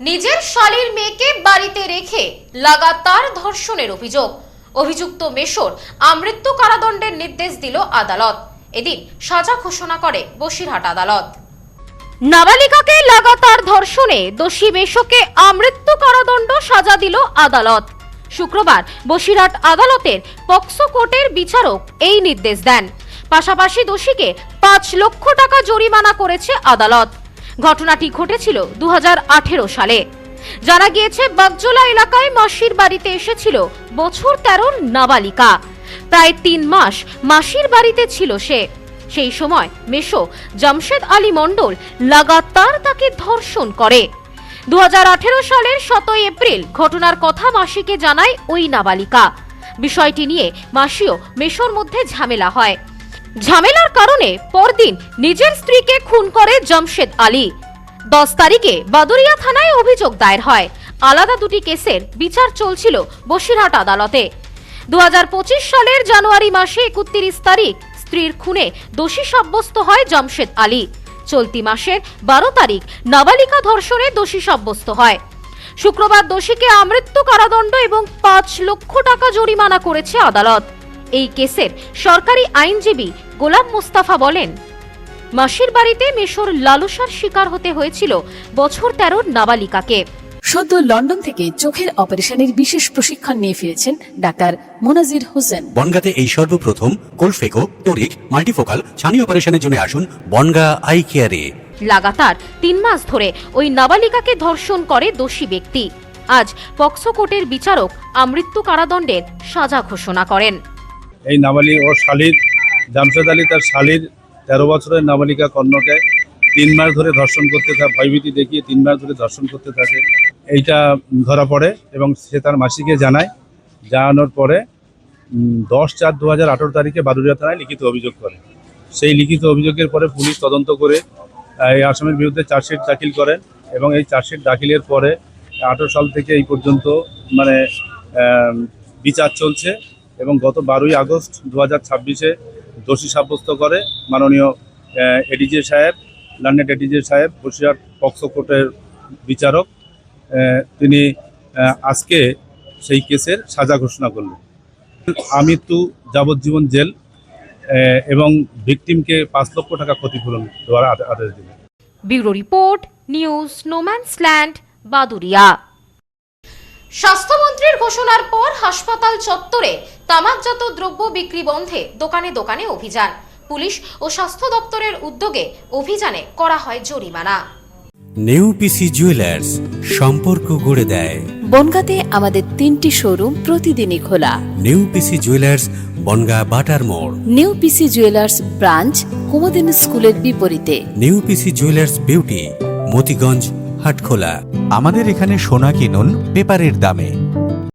নিজের শালীর মেয়েকে বাড়িতে রেখে লাগাতার ধর্ষণের অভিযোগ। অভিযুক্ত মেশর আমৃত্যু কারাদণ্ডের নির্দেশ দিল আদালত। এদিন সাজা ঘোষণা করে বসিরহাট আদালত। নাবালিকাকে লাগাতার ধর্ষণে দোষী মেশোকে আমৃত্যু কারাদণ্ড সাজা দিল আদালত। শুক্রবার বসিরহাট আদালতের পক্সো কোর্টের বিচারক এই নির্দেশ দেন। পাশাপাশি দোষীকে 5 লক্ষ টাকা জরিমানা করেছে আদালত। ঘটনাটি ঘটেছিল 2018 সালে। জানা গিয়েছে বাগজোলা এলাকায় মাসির বাড়িতে এসেছিল বছর 13 নাবালিকা। প্রায় 3 মাস মাসির বাড়িতে ছিল সে। সেই সময় মেশো জামশেদ আলী মণ্ডল লাগাতার তাকে ধর্ষণ করে। 2018 সালের 7 এপ্রিল ঘটনার কথা মাসিকে জানায় ওই নাবালিকা। বিষয়টি নিয়ে মাসিও মেশোর মধ্যে ঝামেলা হয়। ঝামেলার কারণে পরদিন নিজের স্ত্রীকে খুন করে জামশেদ আলী। 10 তারিখে বাদুরিয়া থানায় অভিযোগ দায়ের হয়। আলাদা দুটি কেসের বিচার চলছিল বসিরহাট আদালতে। 2025 সালের জানুয়ারি মাসে 31 তারিখ স্ত্রীর খুনে দোষী সাব্যস্ত হয় জামশেদ আলী। চলতি মাসের 12 তারিখ নাবালিকা ধর্ষণে দোষী সাব্যস্ত হয়। শুক্রবার দোষীকে আমৃত্যু কারাদণ্ড এবং 5 লক্ষ টাকা জরিমানা করেছে আদালত। এই কেসের সরকারি আইনজীবী গোলাম মোস্তাফা বলেন, মাসির বাড়িতে মেশোর লালসার শিকার হতে হয়েছিল বছর 13 নাবালিকাকে। সদ্য লন্ডন থেকে চোখের অপারেশনের বিশেষ প্রশিক্ষণ নিয়ে ফিরেছেন ডাক্তার মোনাজির হোসেন। বনগাঁতে এই সর্বপ্রথম কোলফেকো, টোরিক, মাল্টিফোকাল ছানি অপারেশনের জন্য আসুন বনগাঁ আই কেয়ারে। লাগাতার 3 মাস ধরে ওই নাবালিকাকে ধর্ষণ করে দোষী ব্যক্তি। আজ পক্সো কোর্টের বিচারক আমৃত্যু কারাদণ্ডের সাজা ঘোষণা করেন। এই নাবালিকা ও শালীর জামশেদ আলী তার শালীর 13 বছরের নাবালিকা কন্যাকে 3 মাস ধরে ধর্ষণ করতে থাকে, ভয়ভীতি দেখিয়ে 3 মাস ধরে ধর্ষণ করতে থাকে। এইটা ধরা পড়ে এবং সে তার মাসিকে জানায়। জানানোর পরে 10/4/2018 তারিখে বাদুরিয়া থানায় লিখিত অভিযোগ করে। সেই লিখিত অভিযোগের পরে পুলিশ তদন্ত করে এই আসামির বিরুদ্ধে চার্জশিট দাখিল করেন এবং এই চার্জশিট দাখিলের পরে 18 সাল থেকে এই পর্যন্ত বিচার চলছে এবং গত 12ই আগস্ট 2026-এ দোষী সাব্যস্ত করে মাননীয় এডিজে সাহেব, লন্ডন এডিজে সাহেব, বসিরহাট পক্সো কোর্টের বিচারক। তিনি আজকে সেই কেসের সাজা ঘোষণা করলেন। আমৃত্যু যাবজ্জীবন জেল এবং ভিকটিমকে 5 লক্ষ টাকা ক্ষতিপূরণ দেওয়ার আদেশ দিলেন। Bureau report, news no man's land, Baduria. স্বাস্থ্যমন্ত্রীর ঘোষণার পর হাসপাতাল চত্বরে তামাকজাত দ্রব্য বিক্রি বন্ধে দোকানে দোকানে অভিযান। পুলিশ ও স্বাস্থ্য দপ্তরের উদ্যোগে অভিযানে করা হয় জরিমানা। নেউপিসি জুয়েলার্স সম্পর্ক গড়ে দেয়। বনগাঁতে আমাদের 3টি শোরুম প্রতিদিনই খোলা। নেউপিসি জুয়েলার্স বনগাঁ বাটার মোড়। নিউপিসি জুয়েলার্স ব্রাঞ্চ কুমুদিন স্কুলের বিপরীতে। নেউপিসি জুয়েলার্স বিউটি মতিগঞ্জ, হাটখোলা। আমাদের এখানে সোনা কিনুন পেপারের দামে।